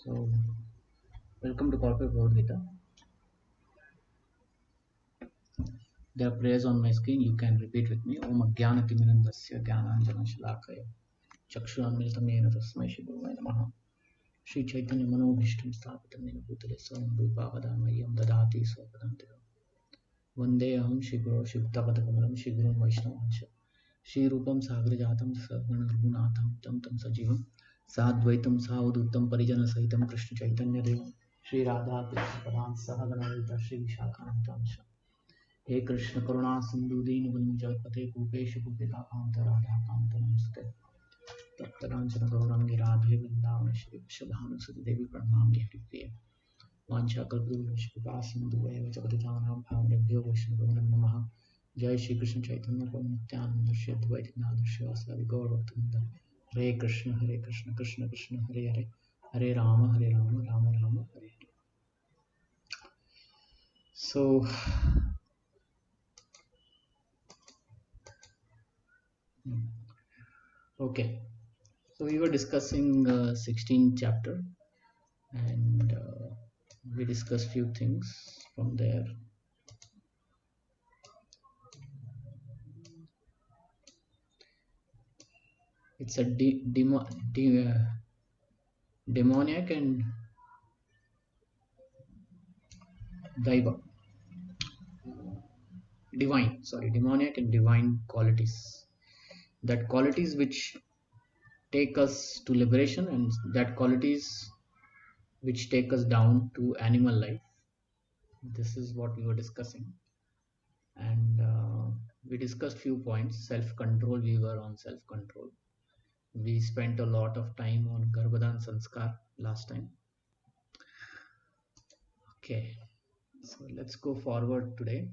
So, welcome to Corporate Bhagavad Gita. There are prayers on my screen. You can repeat with me. Om Ajnanatimirandasya Jnananjana Shalakaya Chakshurunmilitam Yena Tasmai Shri Gurave Namaha. Shri Chaitanya Manobhishtam Sthapitam Yena Bhutale Swayam Rupa Padamaryam Dadati Swapadantika. Vandeham Shri Guru Shri Bhaktapadakamlam Shri Guru Vaishnavansha Shri Rupam Sagrajatam Sarvana Raghunatham Tam Tam Sajivam Sadvaitam Savaduttam Parijana Sahitam Krishna Chaitanya Devam Shri Radha Krishna Padan Sahaganalita Shri Vishakhantansha हे कृष्ण करुणा सिंधु दीन बंधु जगतपते गोपेश गोपिकांत राधा कांत नमस्ते तप्तकांचन गौरांगी राधे वृंदावन श्री वृषभानुसुते देवी प्रणमामि हरिप्रिय वाञ्छाकल्पतरुभ्यश्च कृपा सिन्धुभ्येव च पतितानां पावनेभ्यो वैष्णवेभ्यो नमः जय श्री कृष्ण चैतन्य प्रभु नित्यानंद श्री अद्वैत गदाधर श्रीवासादि गौर भक्तवृंद हरे Krishna Krishna Krishna Hare Hare Hare Ram Ram Ram Hare Hare. So okay, so we were discussing 16th chapter, and we discussed few things from there. It's a demoniac and daiva, demoniac and divine qualities. That qualities which take us to liberation, and that qualities which take us down to animal life. This is what we were discussing, and we discussed few points. Self-control. We were on self-control. We spent a lot of time on Garbhadan Sanskar last time. Okay, so let's go forward today.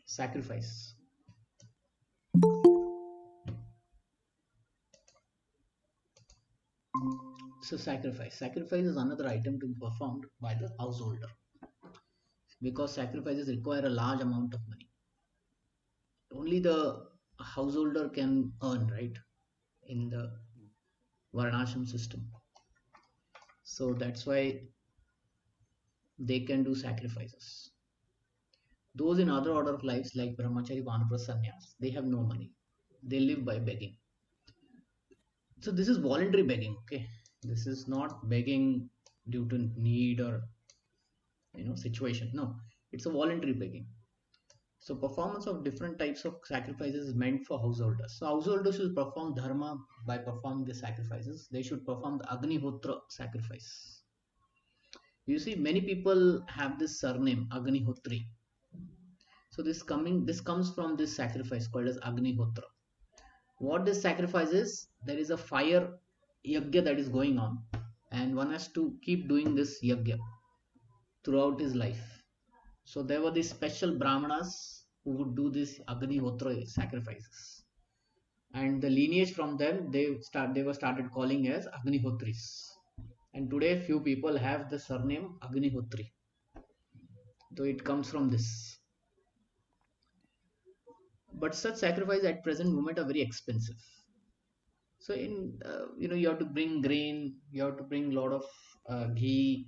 Sacrifice. So sacrifice. Sacrifice is another item to be performed by the householder, because sacrifices require a large amount of money. Only the householder can earn, right, in the Varnashram system. So that's why they can do sacrifices. Those in other order of lives like Brahmachari, Vanaprastha, Sannyas, they have no money. They live by begging. So this is voluntary begging. Okay, this is not begging due to need or situation. No, it's a voluntary begging. So performance of different types of sacrifices is meant for householders. So householders should perform dharma by performing the sacrifices. They should perform the Agnihotra sacrifice. You see, many people have this surname Agnihotri. So this comes from this sacrifice called as Agnihotra. What this sacrifice is, there is a fire yagya that is going on, and one has to keep doing this yagya throughout his life. So there were these special brahmanas who would do this Agnihotra sacrifices, and the lineage from them they were started calling as Agnihotris. And today few people have the surname Agnihotri. So it comes from this. But such sacrifices at present moment are very expensive. So in you have to bring grain, you have to bring a lot of ghee,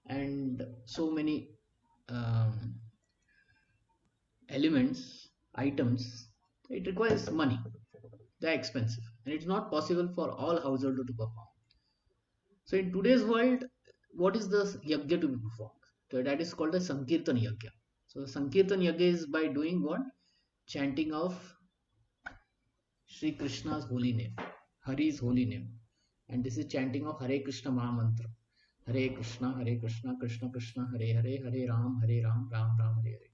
and so many um, elements, items. It requires money. They're expensive, and it's not possible for all householders to perform. So in today's world, what is the yagya to be performed? So that is called a Sankirtan yagya. So Sankirtan yagya is by doing what? Chanting of Sri Krishna's holy name, Hari's holy name. And this is chanting of Hare Krishna Maha Mantra. Hare Krishna, Krishna Krishna, Hare Hare, Hare Ram, Ram Ram, Hare Hare.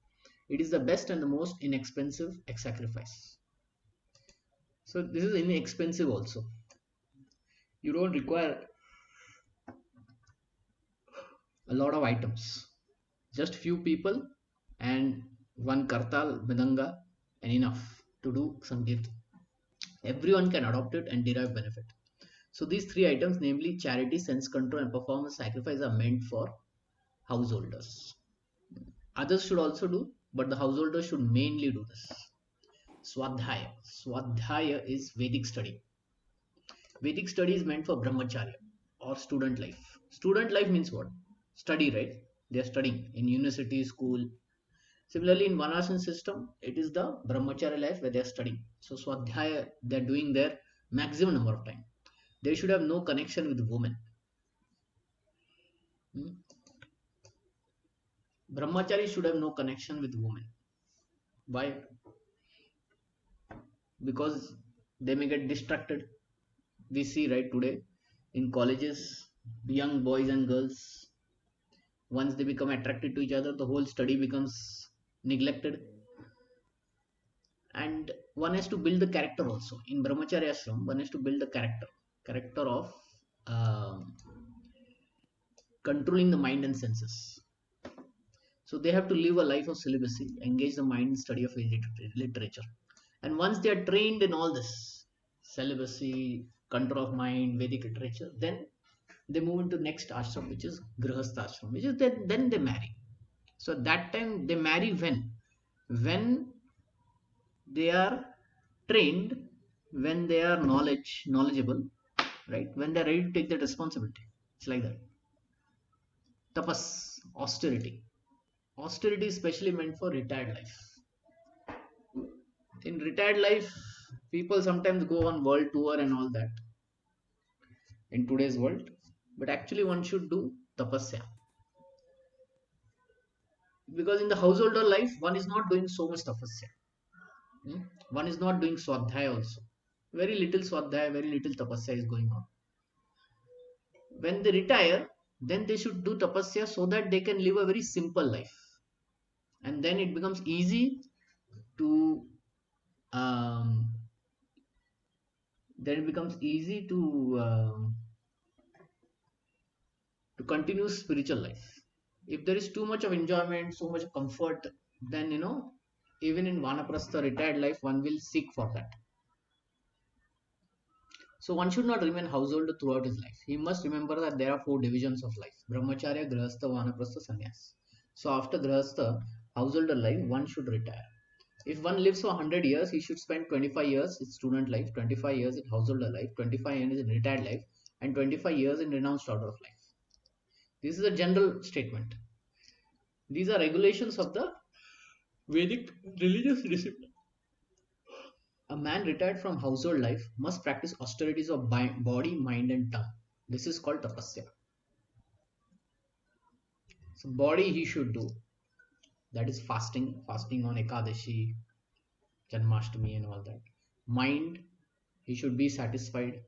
It is the best and the most inexpensive sacrifice. So this is inexpensive also. You don't require a lot of items. Just few people and one kartal, midanga, and enough to do Sankirtan. Everyone can adopt it and derive benefit. So these three items, namely charity, sense control, and performance sacrifice, are meant for householders. Others should also do, but the householders should mainly do this. Swadhyaya. Swadhyaya is Vedic study. Vedic study is meant for brahmacharya or student life. Student life means what? Study, right? They are studying in university, school. Similarly, in Varnashram system, it is the brahmacharya life where they are studying. So Swadhyaya, they are doing their maximum number of time. They should have no connection with women. Hmm? Brahmachari should have no connection with women. Why? Because they may get distracted. We see right today in colleges, young boys and girls, once they become attracted to each other, the whole study becomes neglected. And one has to build the character also. In Brahmacharya Ashram, one has to build the character of um controlling the mind and senses. So they have to live a life of celibacy, engage the mind in study of literature. And once they are trained in all this celibacy, control of mind, Vedic literature, then they move into next ashram, which is Grihastha ashram, which is then they marry. So at that time they marry when they are trained, when they are knowledgeable, right? When they are ready to take that responsibility. It's like that. Tapas, austerity. Austerity is specially meant for retired life. In retired life, people sometimes go on world tour and all that in today's world, but actually one should do tapasya, because in the householder life one is not doing so much tapasya. One is not doing swadhyaya also. Very little swadhyaya, very little tapasya is going on. When they retire, then they should do tapasya so that they can live a very simple life, and then it becomes easy to um, then it becomes easy to continue spiritual life. If there is too much of enjoyment, so much of comfort, then even in vanaprastha retired life, one will seek for that. So one should not remain householder throughout his life. He must remember that there are four divisions of life: brahmacharya, grihastha, vanaprastha, sannyas. So after grihastha, householder life, one should retire. If one lives for 100 years, he should spend 25 years in student life, 25 years in householder life, 25 years in retired life, and 25 years in renounced order of life. This is a general statement. These are regulations of the Vedic religious discipline. A man retired from household life must practice austerities of body, mind, and tongue. This is called tapasya. So, body he should do, that is fasting on Ekadashi, Janmashtami, and all that. Mind, he should be satisfied,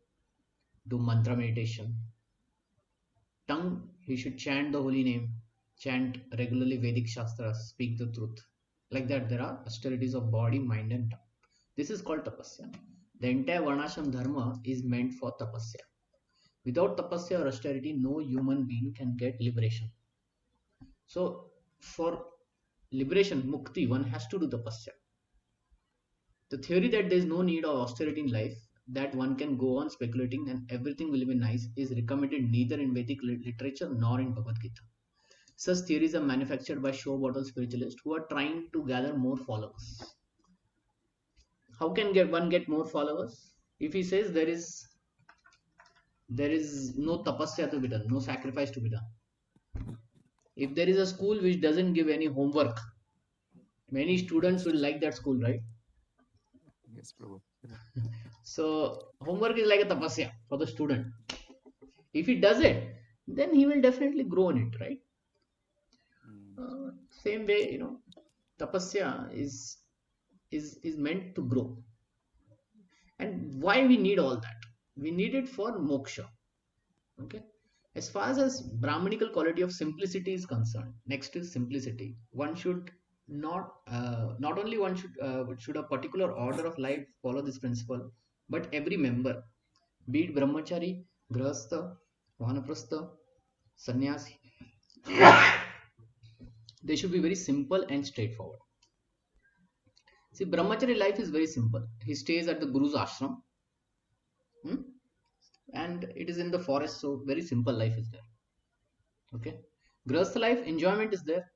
do mantra meditation. Tongue, he should chant the holy name, chant regularly Vedic Shastras, speak the truth. Like that, there are austerities of body, mind, and tongue. This is called tapasya. The entire Varnashram dharma is meant for tapasya. Without tapasya or austerity, no human being can get liberation. So, for liberation, mukti, one has to do tapasya. The theory that there is no need of austerity in life, that one can go on speculating and everything will be nice, is recommended neither in Vedic literature nor in Bhagavad Gita. Such theories are manufactured by show bottle spiritualists who are trying to gather more followers. How can one get more followers? If he says there is no tapasya to be done, no sacrifice to be done. If there is a school which doesn't give any homework, many students will like that school, right? Yes, Prabhu. So homework is like a tapasya for the student. If he does it, then he will definitely grow in it, right? Same way, tapasya is meant to grow. And why we need all that? We need it for moksha. Okay. As far as Brahmanical quality of simplicity is concerned, next is simplicity. One should not only one should a particular order of life follow this principle, but every member, be it brahmachari, grihastha, vanaprastha, sannyasi, they should be very simple and straightforward. See, brahmachari life is very simple. He stays at the guru's ashram. Hmm? and it is in the forest, so very simple life is there. Okay, grahastha life enjoyment is there,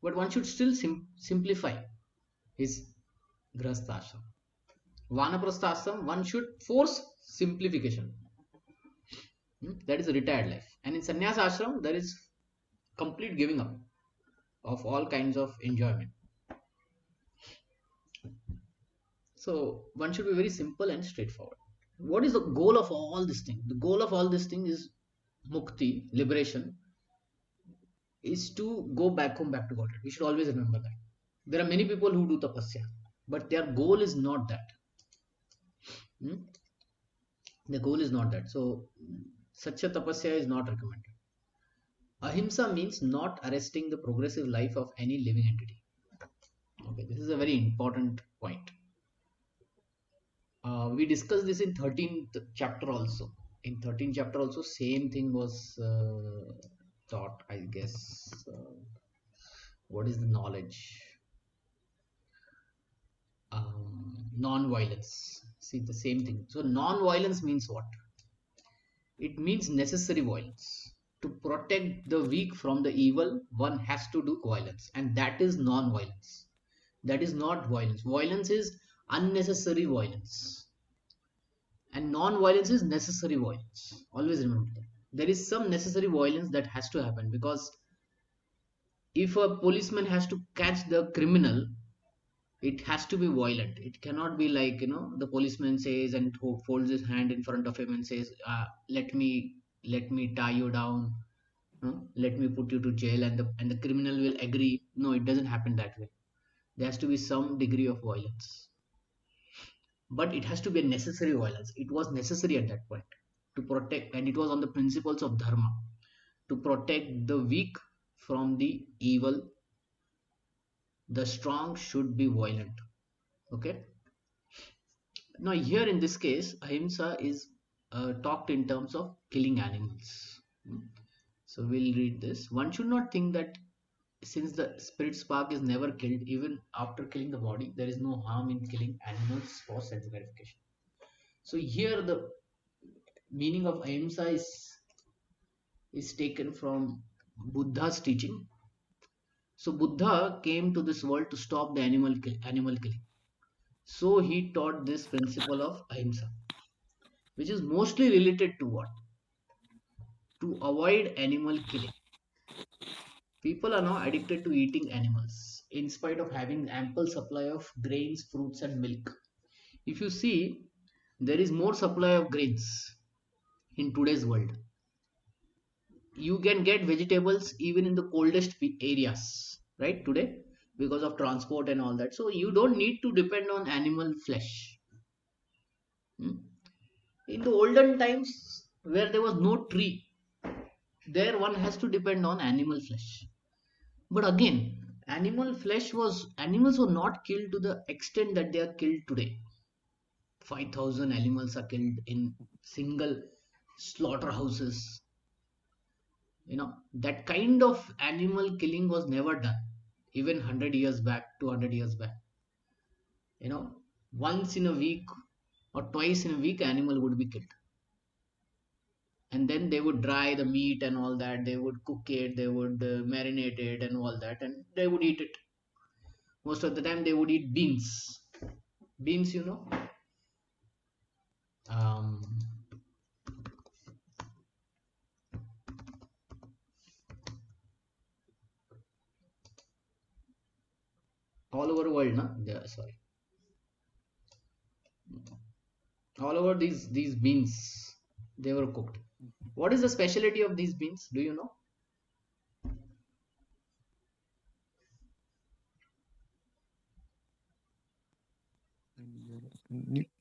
but one should still simplify his grahastha ashram. Vanaprastha ashram, one should force simplification. That is a retired life, and in sannyasa ashram there is complete giving up of all kinds of enjoyment. So one should be very simple and straightforward. What is the goal of all this thing? The goal of all this thing is mukti, liberation, is to go back home, back to Godhead. We should always remember that. There are many people who do tapasya, but their goal is not that. Hmm? The goal is not that. So such a tapasya is not recommended. Ahimsa means not arresting the progressive life of any living entity. Okay, this is a very important point. We discussed this in 13th chapter also. In 13th chapter also, same thing was taught, I guess. What is the knowledge? Non-violence. See, the same thing. So non-violence means what? It means necessary violence. To protect the weak from the evil, one has to do violence, and that is non-violence. That is not violence. Violence is unnecessary violence, and non-violence is necessary violence. Always remember that. There is some necessary violence that has to happen, because if a policeman has to catch the criminal, it has to be violent. It cannot be like, the policeman says and folds his hand in front of him and says, let me tie you down, let me put you to jail, and the criminal will agree. No, it doesn't happen that way. There has to be some degree of violence, but it has to be a necessary violence. It was necessary at that point to protect, and it was on the principles of dharma, to protect the weak from the evil. The strong should be violent. Okay. Now here in this case, ahimsa is talked in terms of killing animals. Hmm. So we'll read this. One should not think that since the spirit spark is never killed, even after killing the body, there is no harm in killing animals for sense gratification. So here the meaning of ahimsa is taken from Buddha's teaching. So Buddha came to this world to stop the animal killing. So he taught this principle of ahimsa, which is mostly related to what? To avoid animal killing. People are now addicted to eating animals in spite of having ample supply of grains, fruits, and milk. If you see, there is more supply of grains in today's world. You can get vegetables even in the coldest areas, right? Today, because of transport and all that. So you don't need to depend on animal flesh. Hmm? In the olden times, where there was no tree, there one has to depend on animal flesh. But again, animals were not killed to the extent that they are killed today. 5,000 animals are killed in single slaughterhouses. That kind of animal killing was never done, even 100 years back, 200 years back. You know, once in a week or twice in a week, animal would be killed, and then they would dry the meat and all that. They would cook it, they would marinate it and all that, and they would eat it. Most of the time, they would eat beans. Beans, um, all over the world, na? Yeah, sorry, all over these beans, they were cooked. What is the specialty of these beans? Do you know?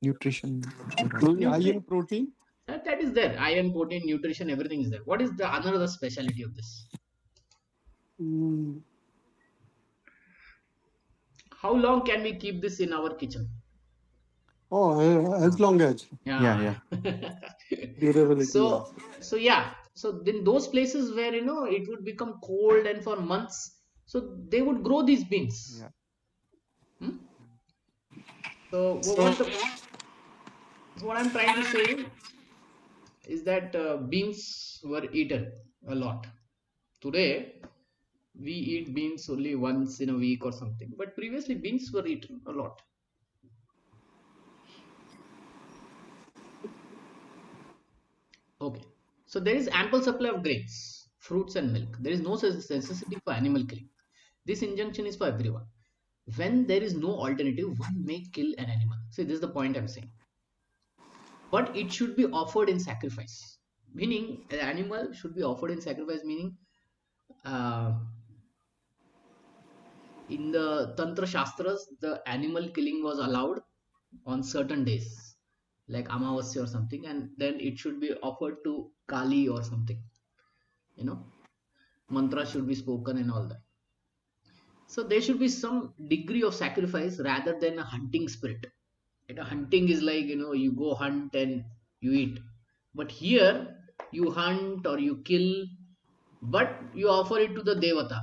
Nutrition. Maybe high Nutri- in protein. that is there. Iron, protein, nutrition, everything is there. What is the another specialty of this? Mm. How long can we keep this in our kitchen? Oh, as Uh, long as yeah, Yeah. yeah. durability. Yeah. So yeah. So in those places where it would become cold and for months, so they would grow these beans. Yeah. Hmm? So So what I'm trying to say is, is that beans were eaten a lot. Today, we eat beans only once in a week or something, but previously beans were eaten a lot. Okay, so there is ample supply of grains, fruits, and milk. There is no necessity for animal killing. This injunction is for everyone. When there is no alternative, one may kill an animal. See, this is the point I'm saying. But it should be offered in sacrifice. Meaning, an animal should be offered in sacrifice, meaning, uh, in the Tantra Shastras, the animal killing was allowed on certain days, like Amavasya or something, and then it should be offered to Kali or something. You know, mantra should be spoken and all that. So there should be some degree of sacrifice rather than a hunting spirit. Like a hunting is like, you go hunt and you eat. But here you hunt or you kill, but you offer it to the Devata.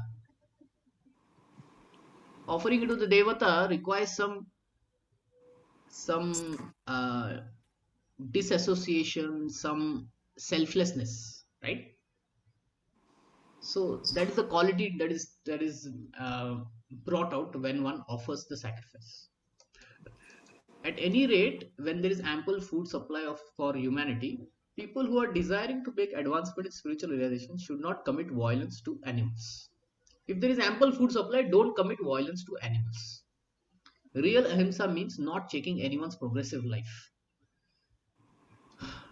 Offering it to the Devata requires some disassociation, some selflessness, right? So that is the quality that is brought out when one offers the sacrifice. At any rate, when there is ample food supply for humanity, people who are desiring to make advancement in spiritual realization should not commit violence to animals. If there is ample food supply, don't commit violence to animals. Real ahimsa means not checking anyone's progressive life,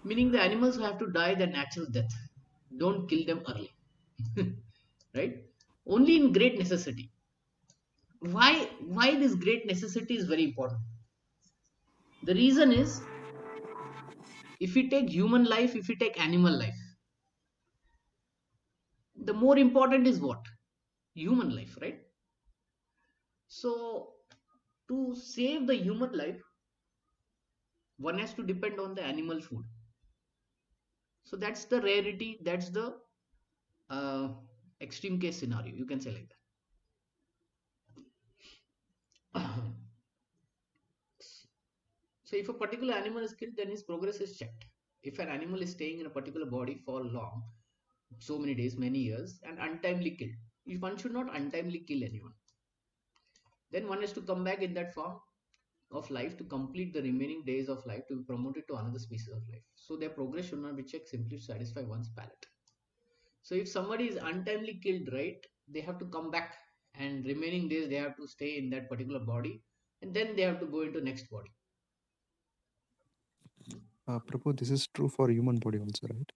meaning the animals have to die their natural death. Don't kill them early, right? Only in great necessity. Why this great necessity is very important? The reason is, if we take human life, if we take animal life, the more important is what? Human life, right? So to save the human life, one has to depend on the animal food. So that's the rarity, that's the uh, extreme case scenario, you can say like that. So if a particular animal is killed, then his progress is checked. If an animal is staying in a particular body for long, so many days, many years, and untimely killed, if one should not untimely kill anyone, then one has to come back in that form of life to complete the remaining days of life to be promoted to another species of life. So their progress should not be checked simply to satisfy one's palate. So if somebody is untimely killed, right, they have to come back, and remaining days they have to stay in that particular body, and then they have to go into next body. Prabhu, this is true for human body also, right?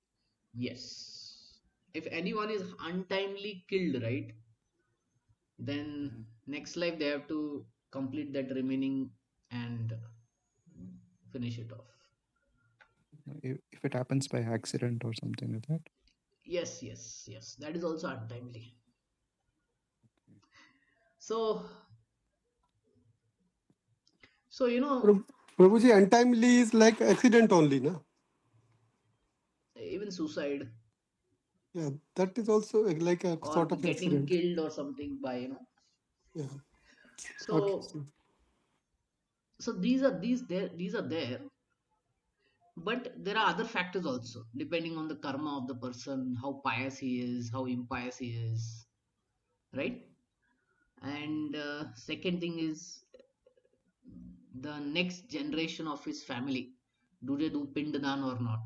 Yes. If anyone is untimely killed, right, then Mhm. next life they have to complete that remaining and finish it off. If it happens by accident or something like that. Yes, yes, yes. That is also untimely. So, so Prabhuji, untimely is like accident only, na? even suicide Yeah, that is also like a or sort of getting accident. killed or something by. Yeah. Okay. So, so these are there, but there are other factors also depending on the karma of the person, how pious he is, how impious he is, right? And second thing is the next generation of his family. Do they do pindadan or not?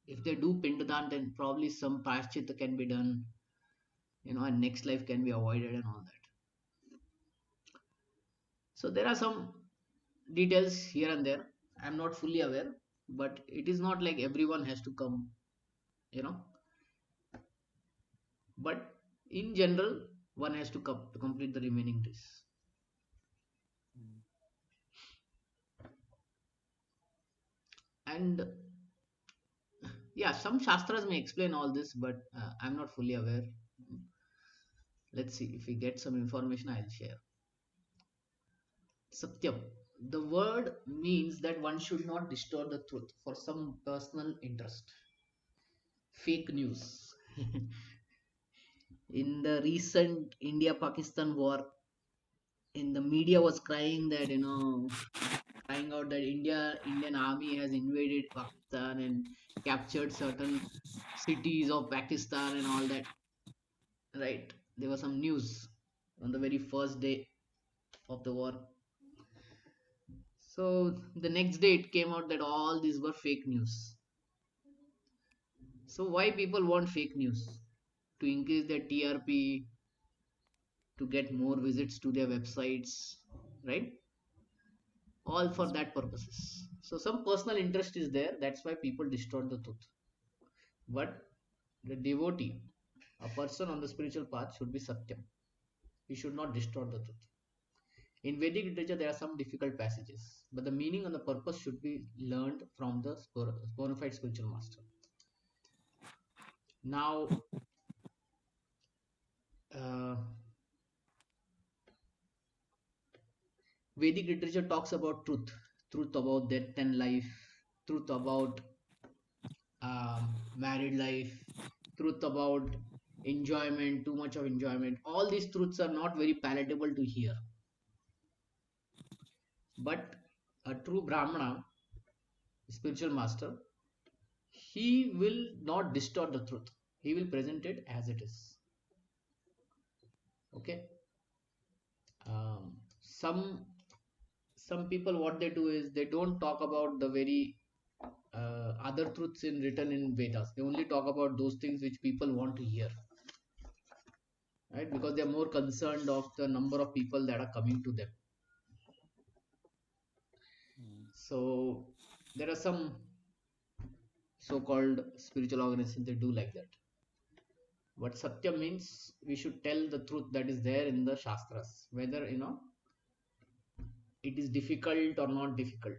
If they do pindadan, then probably some prayashchitta can be done, and next life can be avoided and all that. So there are some details here and there. I'm not fully aware, but it is not like everyone has to come, you know. But in general, one has to come to complete the remaining days. Mm. And yeah, some shastras may explain all this, but I'm not fully aware. Let's see if we get some information, I'll share. Satyam. The word means that one should not distort the truth for some personal interest. Fake news. In the recent India Pakistan war, in the media was crying crying out that Indian army has invaded Pakistan and captured certain cities of Pakistan and all that. Right? There was some news on the very first day of the war. So the next day it came out that all these were fake news. So why people want fake news? To increase their TRP, to get more visits to their websites, right? All for Yes. that purposes. So some personal interest is there. That's why people distort the truth. But the devotee, a person on the spiritual path, should be satyam. He should not distort the truth. In Vedic literature, there are some difficult passages, but the meaning and the purpose should be learned from the bona fide spiritual master. Now, uh, Vedic literature talks about truth, truth about death and life, truth about married life, truth about enjoyment, too much of enjoyment. All these truths are not very palatable to hear. But a true Brahmana, spiritual master, he will not distort the truth. He will present it as it is. Okay. Some people, what they do is they don't talk about the very other truths in written in Vedas. They only talk about those things which people want to hear, right? Because they are more concerned of the number of people that are coming to them. Mm. So there are some so-called spiritual organizations that do like that. What Satya means, we should tell the truth that is there in the Shastras, whether it is difficult or not difficult.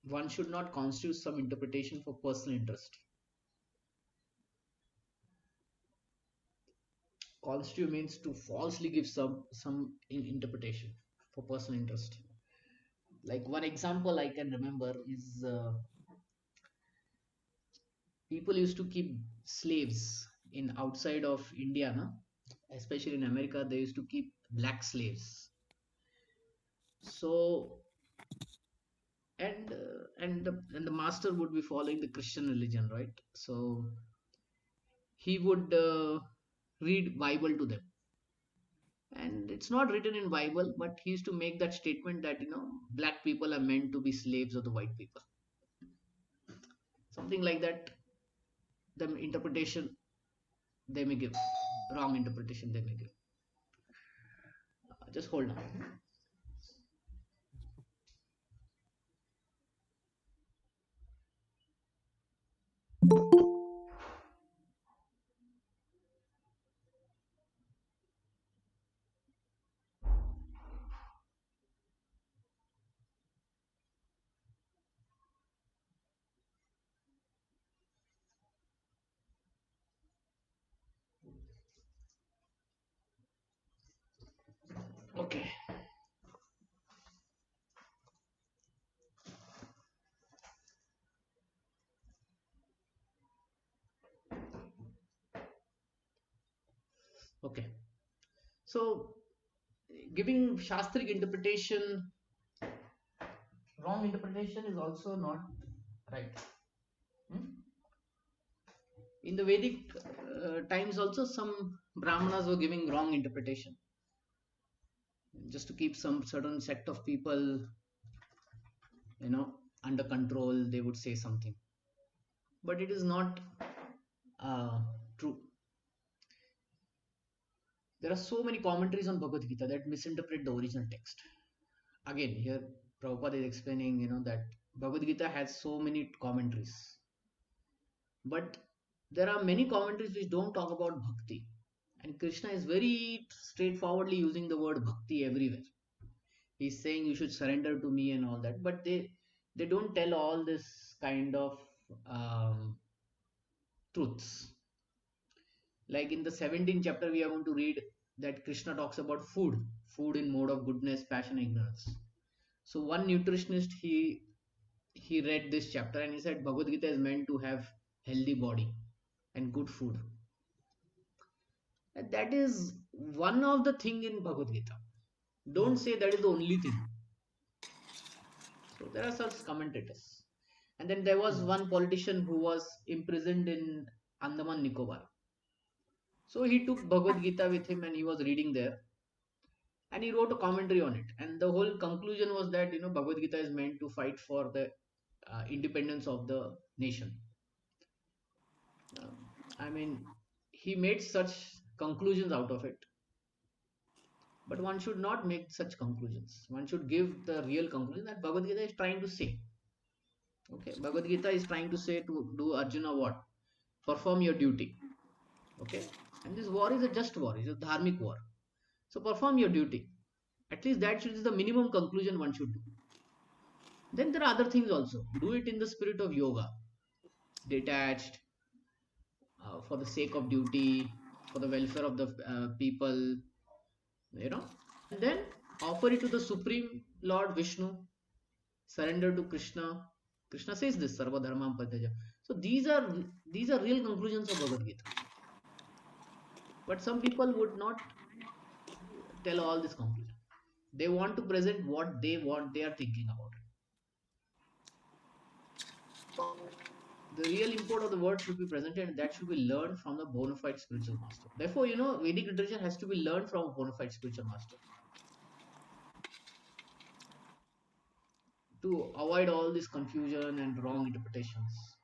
One should not constitute some interpretation for personal interest. Constitute means to falsely give some interpretation for personal interest. Like one example I can remember is people used to keep slaves in outside of India, no? Especially in America, they used to keep black slaves. So and the master would be following the Christian religion, right? So he would read Bible to them, and it's not written in Bible, but he used to make that statement that black people are meant to be slaves of the white people, something like that. The interpretation they may give, wrong interpretation they may give. Just hold on. Okay. Okay. So giving shastric interpretation, wrong interpretation is also not right. Hmm? In the Vedic times, also some Brahmanas were giving wrong interpretation just to keep some certain sect of people, under control. They would say something, but it is not true. There are so many commentaries on Bhagavad Gita that misinterpret the original text. Again, here Prabhupada is explaining, that Bhagavad Gita has so many commentaries, but there are many commentaries which don't talk about bhakti. And Krishna is very straightforwardly using the word bhakti everywhere. He's saying you should surrender to me and all that, but they don't tell all this kind of um, truths. Like in the 17th chapter, we are going to read that Krishna talks about food in mode of goodness, passion, ignorance. So one nutritionist he read this chapter and he said Bhagavad Gita is meant to have healthy body and good food. And that is one of the thing in Bhagavad Gita. Don't say that is the only thing. So there are such commentators. And then there was one politician who was imprisoned in Andaman Nicobar. So he took Bhagavad Gita with him and he was reading there and he wrote a commentary on it. And the whole conclusion was that, Bhagavad Gita is meant to fight for the independence of the nation. I mean, he made such conclusions out of it. But one should not make such conclusions. One should give the real conclusion that Bhagavad Gita is trying to say. Okay, Bhagavad Gita is trying to say to do Arjuna what? Perform your duty. Okay, and this war is a just war, it's a dharmic war. So perform your duty. At least that is the minimum conclusion one should do. Then there are other things also. Do it in the spirit of yoga, detached, for the sake of duty, for the welfare of the people, and then offer it to the Supreme Lord Vishnu, surrender to Krishna. Krishna says this, Sarva Dharmam Padyaja. So these are real conclusions of Bhagavad Gita. But some people would not tell all this conclusion. They want to present what they are thinking about it. The real import of the word should be presented and that should be learned from the bona fide spiritual master. Therefore, Vedic literature has to be learned from a bona fide spiritual master to avoid all this confusion and wrong interpretations.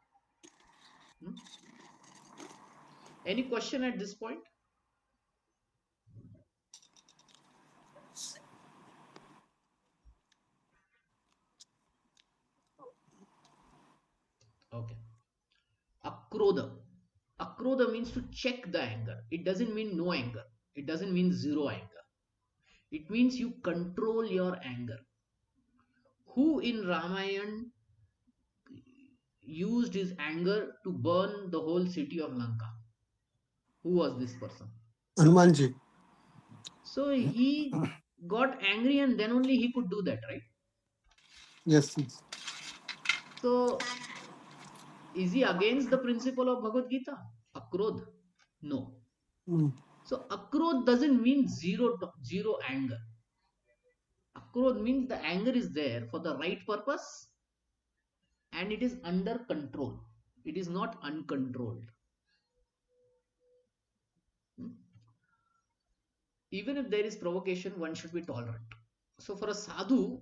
Any question at this point? Okay. Akrodha. Akrodha means to check the anger. It doesn't mean no anger. It doesn't mean zero anger. It means you control your anger. Who in Ramayana used his anger to burn the whole city of Lanka? Who was this person? Hanumanji. So he got angry and then only he could do that, right? Yes. So is he against the principle of Bhagavad Gita? Akrodh? No. So akrodh doesn't mean zero anger. Akrodh means the anger is there for the right purpose and it is under control. It is not uncontrolled. Even if there is provocation, one should be tolerant. So for a sadhu,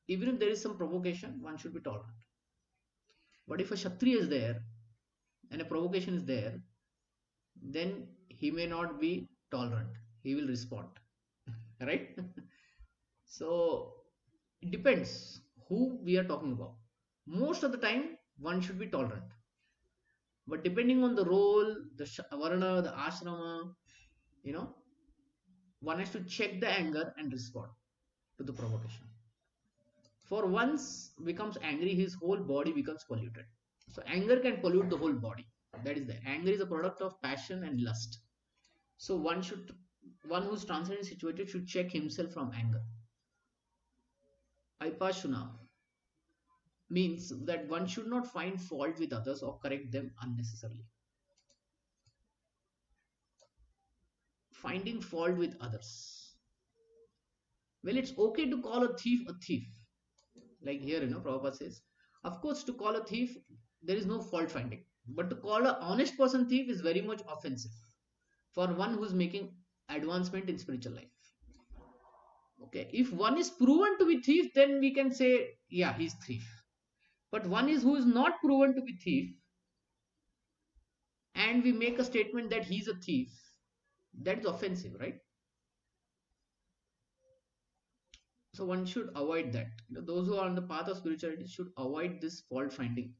even if there is some provocation, one should be tolerant. But if a Kshatriya is there and a provocation is there, then he may not be tolerant. He will respond. Right? So it depends who we are talking about. Most of the time, one should be tolerant. But depending on the role, the varna, the ashrama, one has to check the anger and respond to the provocation. For once becomes angry, his whole body becomes polluted. So anger can pollute the whole body. That is there. Anger is a product of passion and lust. So one who's transcendent situated should check himself from anger. Aipashuna means that one should not find fault with others or correct them unnecessarily. Finding fault with others. Well, it's okay to call a thief a thief. Like here, Prabhupada says, of course, to call a thief, there is no fault finding. But to call an honest person thief is very much offensive for one who's making advancement in spiritual life. Okay, if one is proven to be thief, then we can say, yeah, he's thief. But one who is not proven to be thief, and we make a statement that he's a thief, that is offensive, right? So one should avoid that. Those who are on the path of spirituality should avoid this fault finding.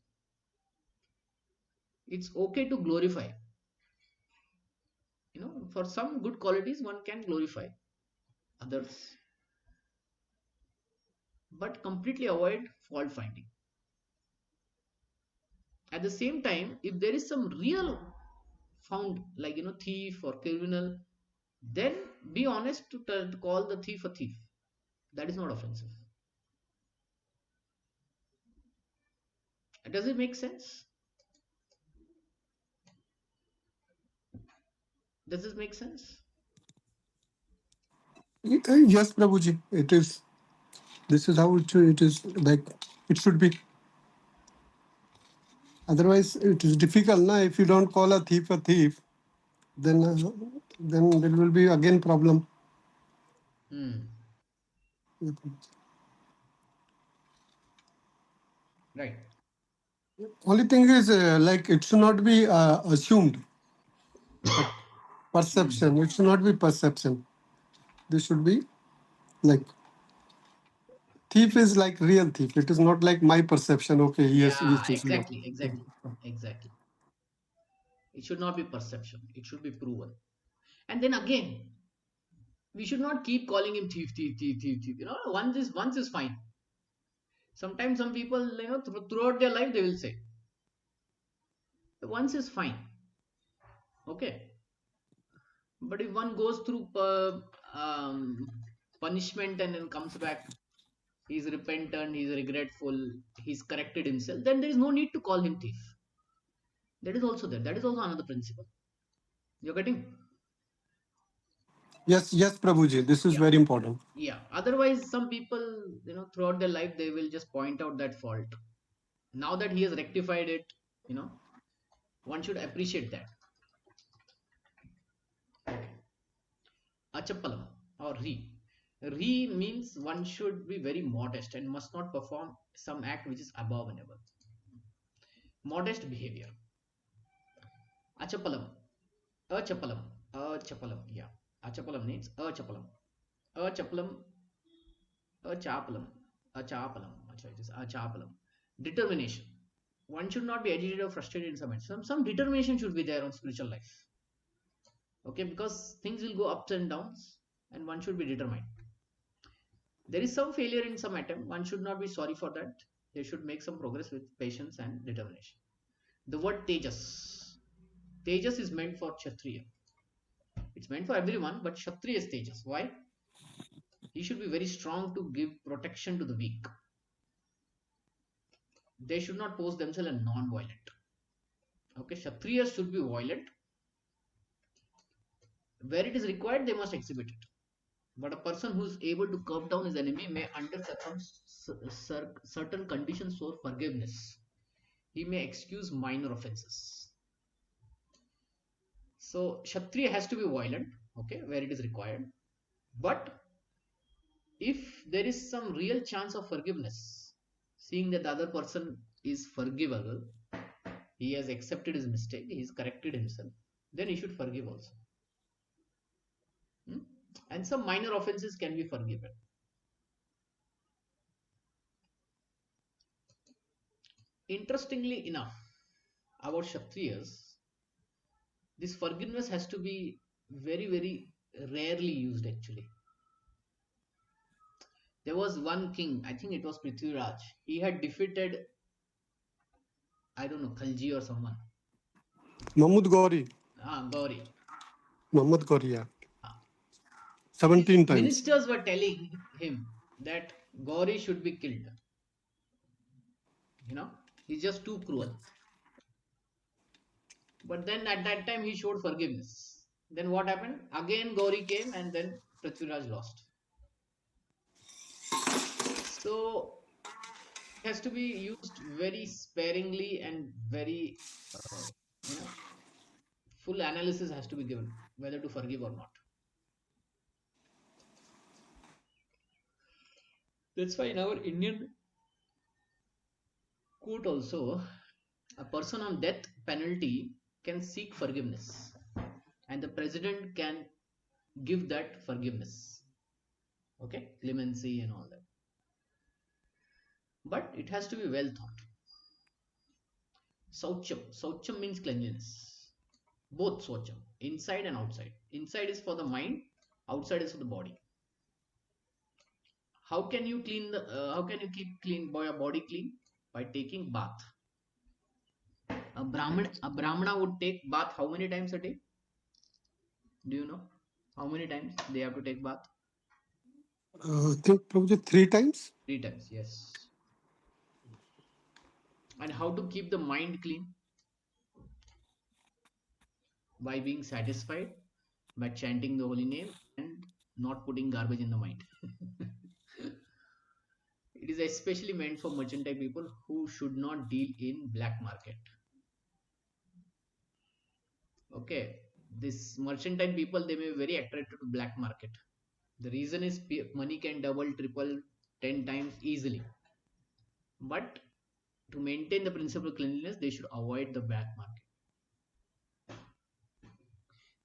It's okay to glorify. For some good qualities, one can glorify others. But completely avoid fault finding. At the same time, if there is some real found, like, thief or criminal, then be honest to call the thief a thief. That is not offensive. Does it make sense? Does this make sense? Yes, Prabhuji, it is. This is how it is like it should be. Otherwise, it is difficult. Na? If you don't call a thief, then there will be again problem. Hmm. Right. Only thing is like it should not be assumed. Perception. It should not be perception. This should be like thief is like real thief. It is not like my perception. Okay, yes, he is Yeah, thief. No. exactly, exactly, exactly. It should not be perception. It should be proven. And then again, we should not keep calling him thief, thief, thief, thief, thief. Once is fine. Sometimes some people, throughout their life, they will say once is fine. Okay, but if one goes through punishment and then comes back, he's repentant, he's regretful, he's corrected himself, then there is no need to call him thief. That is also there. That is also another principle. You're getting? Yes, Prabhuji. This is Yeah. very important. Yeah. Otherwise, some people, throughout their life, they will just point out that fault. Now that he has rectified it, you know, one should appreciate that. Okay. Achappalam or Re. Re means one should be very modest and must not perform some act which is above and above. Modest behavior. Achappalam. Achappalam. Achappalam. Yeah. Achappalam means achappalam. Achappalam. Achapalam. Achapalam. It is achapalam. Determination. One should not be agitated or frustrated in some determination should be there on spiritual life. Okay, because things will go ups and downs and one should be determined. There is some failure in some attempt, one should not be sorry for that. They should make some progress with patience and determination. The word tejas is meant for kshatriya. It's meant for everyone, but kshatriya is tejas. Why? He should be very strong to give protection to the weak. They should not pose themselves as non-violent. Okay, kshatriyas should be violent. Where it is required, they must exhibit it. But a person who is able to curb down his enemy may, under certain conditions, show forgiveness. He may excuse minor offenses. So, Kshatriya has to be violent, okay, where it is required. But if there is some real chance of forgiveness, seeing that the other person is forgivable, he has accepted his mistake, he has corrected himself, then he should forgive also. Hmm? And some minor offenses can be forgiven. Interestingly enough, about Kshatriyas, this forgiveness has to be very, very rarely used actually. There was one king, I think it was Prithviraj. He had defeated, I don't know, Khalji or someone. Mahmud Gauri. Gauri. Mahmud Gauri, yeah. Ah. His 17 times. ministers were telling him that Gauri should be killed. He's just too cruel. But then at that time he showed forgiveness. Then what happened? Again Gauri came and then Prithviraj lost. So it has to be used very sparingly and very, uh, you know, full analysis has to be given whether to forgive or not. That's why in our Indian court also, a person on death penalty can seek forgiveness, and the president can give that forgiveness. Okay, clemency and all that. But it has to be well thought. Saucham means cleanliness. Both Swacham, inside and outside. Inside is for the mind, outside is for the body. How can you how can you keep clean your body clean? By taking bath. A Brahmana would take bath how many times a day? Do you know how many times they have to take bath? I think probably 3 times. 3 times, yes. And how to keep the mind clean? By being satisfied, by chanting the holy name, and not putting garbage in the mind. It is especially meant for mercantile people who should not deal in black market. Okay, this mercantile people, they may be very attracted to black market. The reason is money can double, triple, 10 times easily. But to maintain the principle of cleanliness, they should avoid the black market.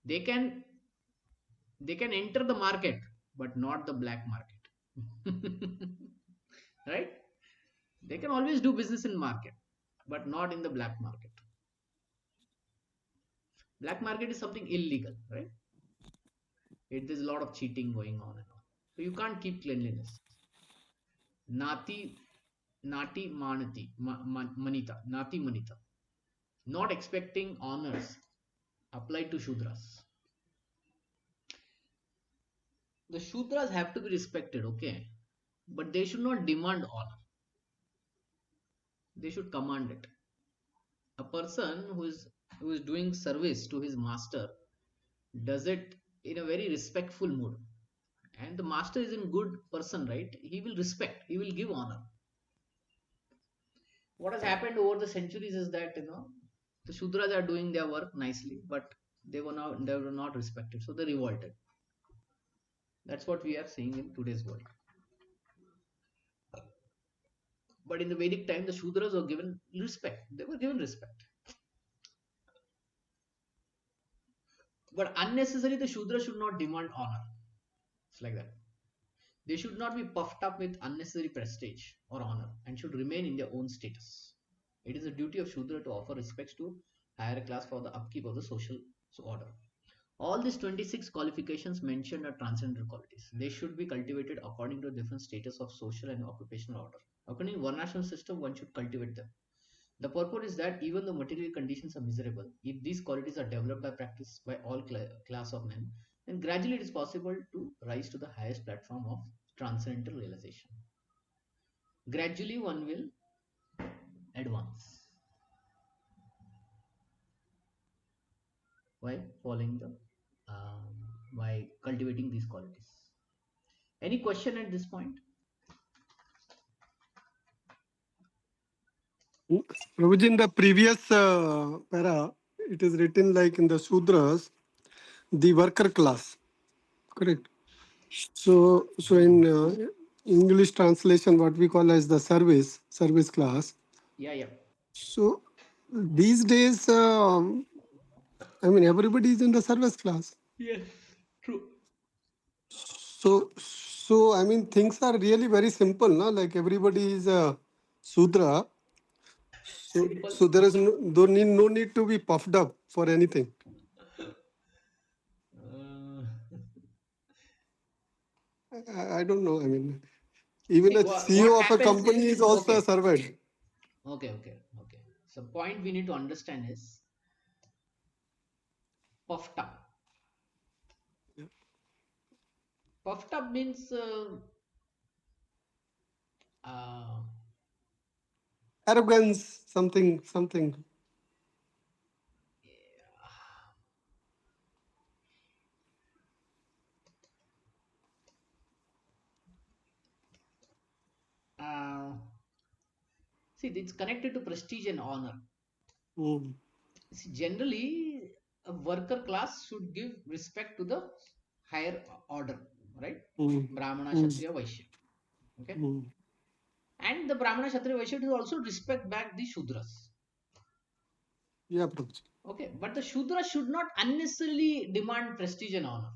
They can they can enter the market, but not the black market. Right? They can always do business in market, but not in the black market. Black market is something illegal, right? There's a lot of cheating going on and all. So you can't keep cleanliness. Nati, nati manati, manita, nati manita. Not expecting honors applied to Shudras. The Shudras have to be respected, okay? But they should not demand honor. They should command it. A person who is doing service to his master does it in a very respectful mood, and the master is in good person, right? He will respect, he will give honor. What has happened over the centuries is that the Shudras are doing their work nicely, but they were not respected, so they revolted. That's what we are seeing in today's world. But in the Vedic time, the Shudras were given respect. They were given respect. But unnecessarily, the Shudra should not demand honor. It's like that. They should not be puffed up with unnecessary prestige or honor and should remain in their own status. It is the duty of Shudra to offer respects to higher class for the upkeep of the social order. All these 26 qualifications mentioned are transcendental qualities. They should be cultivated according to different status of social and occupational order. According to Varnashram system, one should cultivate them. The purport is that even though material conditions are miserable, if these qualities are developed by practice by all class of men, then gradually it is possible to rise to the highest platform of transcendental realization. Gradually one will advance by following the by cultivating these qualities. Any question at this point? Prabhuji, in the previous para, it is written like in the Sudras, the worker class. Correct. So in English translation, what we call as the service class. Yeah. So these days, everybody is in the service class. Yes, true. So things are really very simple, no? Like everybody is a Sudra. Simple. So there is no need to be puffed up for anything. Uh, I don't know. Even See, a what CEO of a happens company is is also okay. a servant. Okay. So point we need to understand is puffed up. Puffed up means uh, Arrogance, something. uh, see, it's connected to prestige and honor. Mm. See, generally, a worker class should give respect to the higher order, right? Brahmana, Kshatriya, Vaishya. Okay. And the Brahmana, Kshatriya, Vaishya should also respect back the Shudras. Yeah, Prabhuji. Okay, but the Shudra should not unnecessarily demand prestige and honor.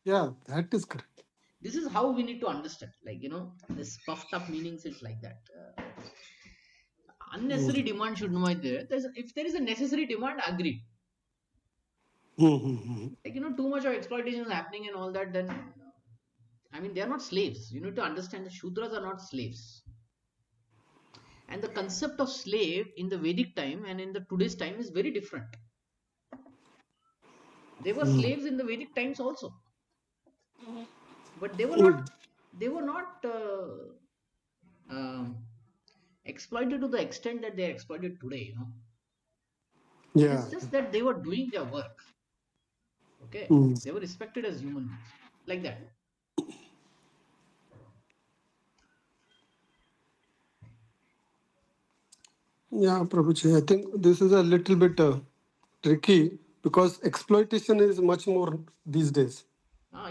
Yeah, that is correct. This is how we need to understand. Like, this puffed up meanings is like that. Unnecessary demand should not be there. If there is a necessary demand, agree. Like, too much of exploitation is happening and all that, then, they are not slaves. You need to understand the Shudras are not slaves. And the concept of slave in the Vedic time and in the today's time is very different. They were slaves in the Vedic times also, but they were not exploited to the extent that they are exploited today. It Yeah. is just that they were doing their work. Okay, they were respected as human beings, like that. Yeah, Prabhuji, I think this is a little bit tricky because exploitation is much more these days. Yeah.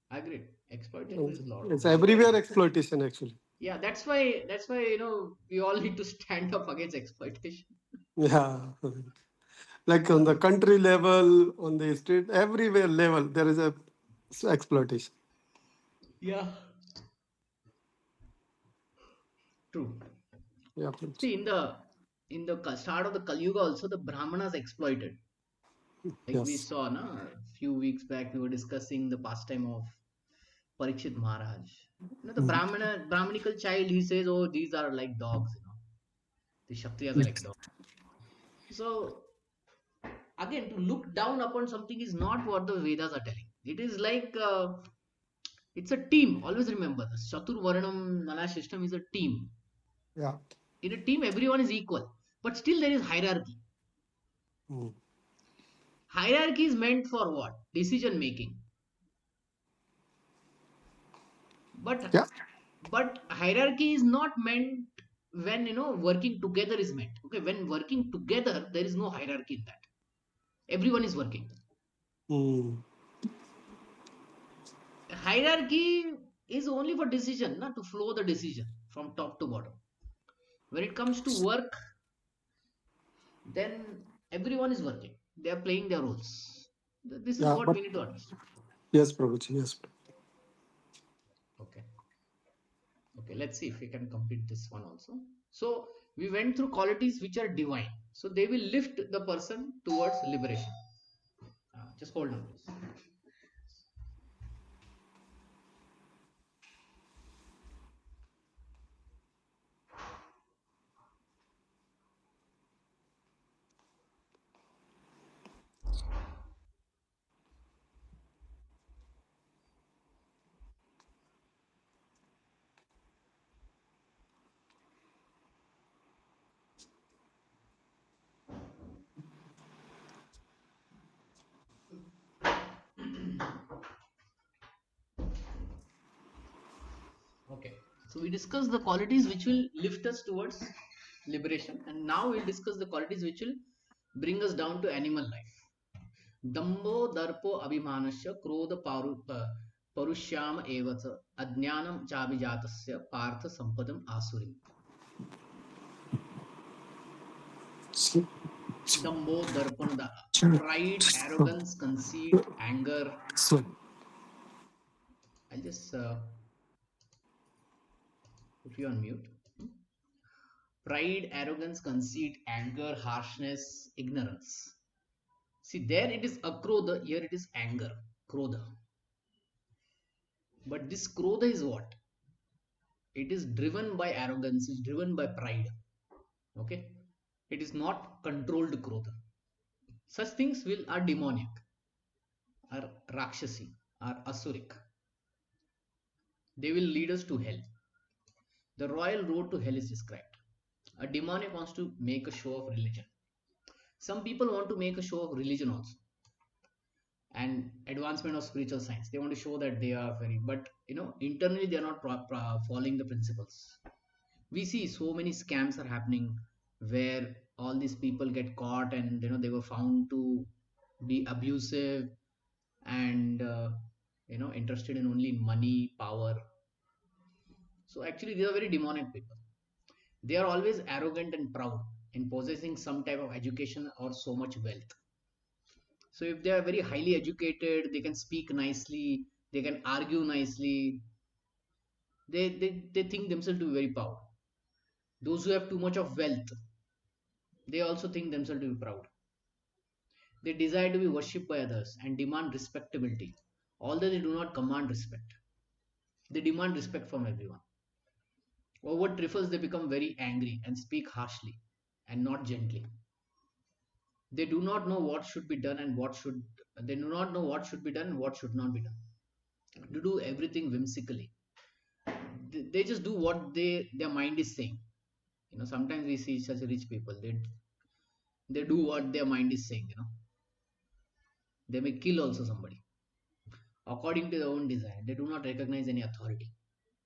I agree. Exploitation is a lot. It's That's why. everywhere exploitation actually. Yeah, that's why we all need to stand up against exploitation. Yeah. Like on the Uh, country level, on the state, everywhere level, there is a exploitation. yeah, true. Yeah, Prabhuji. See, in the start of the Kali Yuga, also the Brahmanas exploited. Like we Yes. saw, na, a few weeks back, we were discussing the pastime of Parikshit Maharaj. The Mhm. Brahminical child, he says, "Oh, these are like dogs. The Kshatriyas are like Yes. dogs." So again, to look down upon something is not what the Vedas are telling. It is like it's a team. Always remember this. Chatur Varnam Nala system is a team. Yeah. In a team, everyone is equal, but still there is hierarchy. Mm. Hierarchy is meant for what? Decision making. But Yeah. but hierarchy is not meant when working together is meant. Okay, when working together, there is no hierarchy in that. Everyone is working. Mm. Hierarchy is only for decision, not to flow the decision from top to bottom. When it comes to work, then everyone is working. They are playing their roles. This is Yeah. what But we need to understand. yes, Prabhuji. Yes. Okay. Okay, let's see if we can complete this one also. So we went through qualities which are divine. So they will lift the person towards liberation. Just hold on, please. Okay. So we discussed the qualities which will lift us towards liberation, and now we'll discuss the qualities which will bring us down to animal life. दम्भो दर्पो अभिमानस्य क्रोध परुष्याम एवच अज्ञानम चाभिजातस्य पार्थ संपदम आसुरीम. दम्भो दर्पण, pride, arrogance, conceit, anger. I'll just put you on mute. Pride, arrogance, conceit, anger, harshness, ignorance. See, there it is akrodha, here it is anger, krodha. But this krodha is what? It is driven by arrogance, is driven by pride. Okay? It is not controlled krodha. Such things will are demonic, are rakshasi, are asuric. They will lead us to hell. The royal road to hell is described. A demonic wants to make a show of religion. Some people want to make a show of religion also, and advancement of spiritual science. They want to show that they are very, but internally they are not following the principles. We see so many scams are happening where all these people get caught, and they were found to be abusive and interested in only money, power. So actually these are very demonic people. They are always arrogant and proud in possessing some type of education or so much wealth. So if they are very highly educated, they can speak nicely, they can argue nicely, they think themselves to be very powerful. Those who have too much of wealth, they also think themselves to be proud. They desire to be worshipped by others and demand respectability, although they do not command respect. They demand respect from everyone. Over trifles, they become very angry and speak harshly and not gently. They do not know what should be done and what should they do not know what should be done and what should not be done. They do everything whimsically. They just do what their mind is saying. Sometimes we see such rich people. They do what their mind is saying. They may kill also somebody according to their own desire. They do not recognize any authority.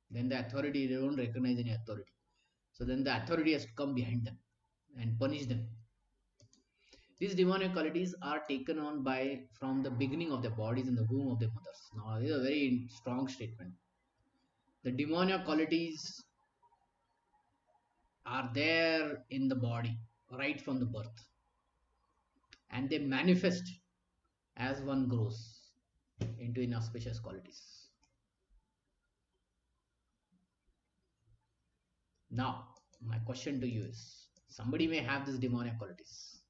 Then the authority, they don't recognize any authority. So then the authority has to come behind them. and punish them. These demonic qualities are taken on by from the beginning of their bodies in the womb of their mothers. Now, this is a very strong statement. The demonic qualities are there in the body right from the birth, and they manifest as one grows into inauspicious qualities. Now, my question to you is, somebody may have these demonic qualities.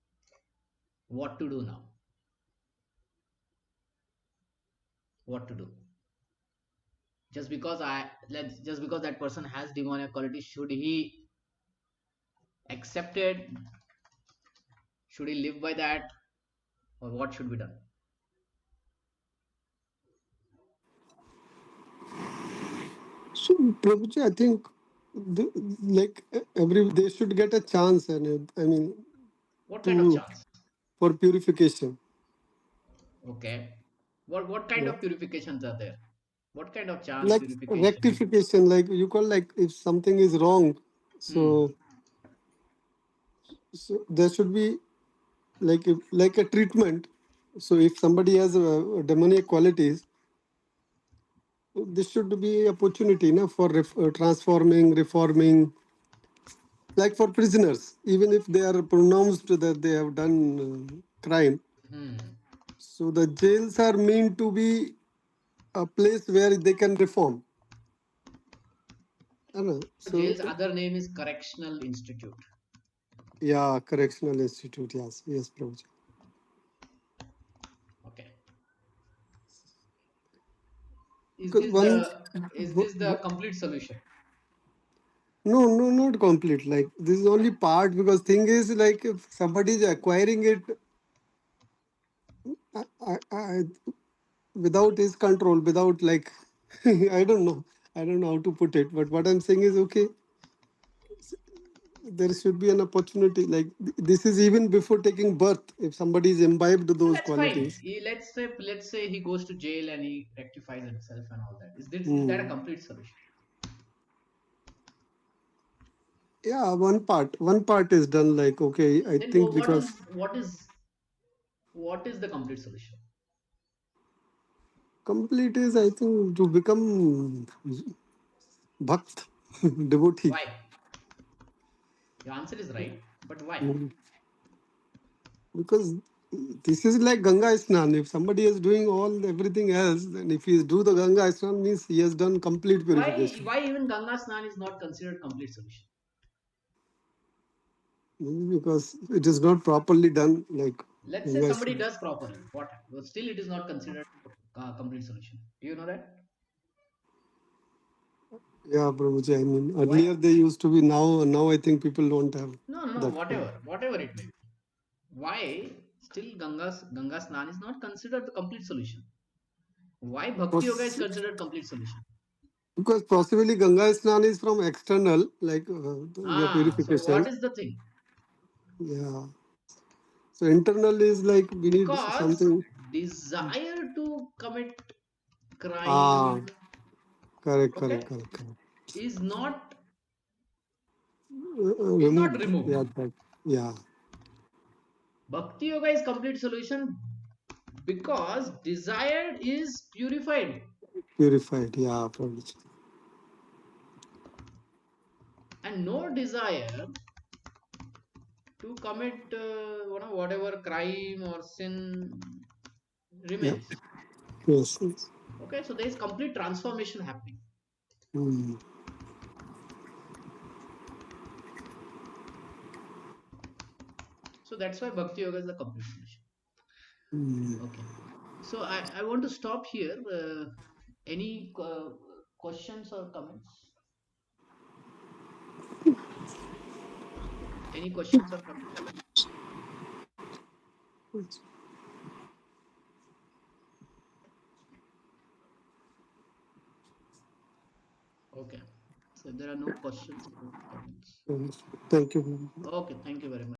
What to do now? What to do? Just because that person has demonic qualities, should he accept it? Should he live by that? Or what should be done? So, Prabhuji, I think the, like every they should get a chance, and I mean, What kind of to chance? for purification. Okay. What kind Yeah. of purifications are there? What kind of chance Like purification? rectification, like you call, like if something is wrong, Hmm. so there should be like a treatment. So if somebody has demonic qualities, this should be opportunity, for transforming, reforming. Like for prisoners, even if they are pronounced that they have done crime, Hmm. so the jails are meant to be a place where they can reform. I don't know. So Jail's other name is Correctional Institute. yeah, correctional institute. Yes, yes, Prabhuji. Okay. Is Because this one, the is this the complete solution? no, no, not complete. Like this is only part, because thing is, like if somebody is acquiring it, I, without his control, without like, I don't know how to put it. But what I'm saying is, okay, there should be an opportunity. Like this is even before taking birth. If somebody is imbibed Well, those that's fine. qualities, Let's say he goes to jail and he rectifies himself and all that. Is that a hmm. complete solution? Yeah, one part is done. Like okay, I Then think what because is the complete solution? complete is, I think, to become bhakt, devotee. Why? Your answer is right, but why? Hmm. Because this is like Ganga Snan. If somebody is doing all everything else, then if he do the Ganga Snan, means he has done complete purification. Why even Ganga Snan is not considered complete solution? Because it is not properly done. Like Let's say Ganga somebody Snan. does properly. What? But still, it is not considered complete solution. Do you know that? Yeah, Prabhuji. I mean, Why? earlier they used to be. Now I think people don't have No, no, no. that. Whatever it may be. Why still Ganga Snan is not considered the complete solution? Why Bhakti Yoga is considered complete solution? Because possibly Ganga Snan is from external, like your So what purification. is the thing? Yeah. So internal is like we need Because something. desire to commit Ah, crime, correct, correct, okay, correct, correct. is not Removed. removed. Yeah, that, yeah, Bhakti Yoga is complete solution because desire is purified, purified. Yeah, probably. and no desire to commit whatever crime or sin Yeah, remains. yes, yes. Okay, so there is complete transformation happening. Mm, So that's why Bhakti Yoga is the complete solution. mm. Okay, so I want to stop here. Any questions or comments? Any questions or comments? Okay, so if there are no questions or comments. Thank you. Okay, thank you very much.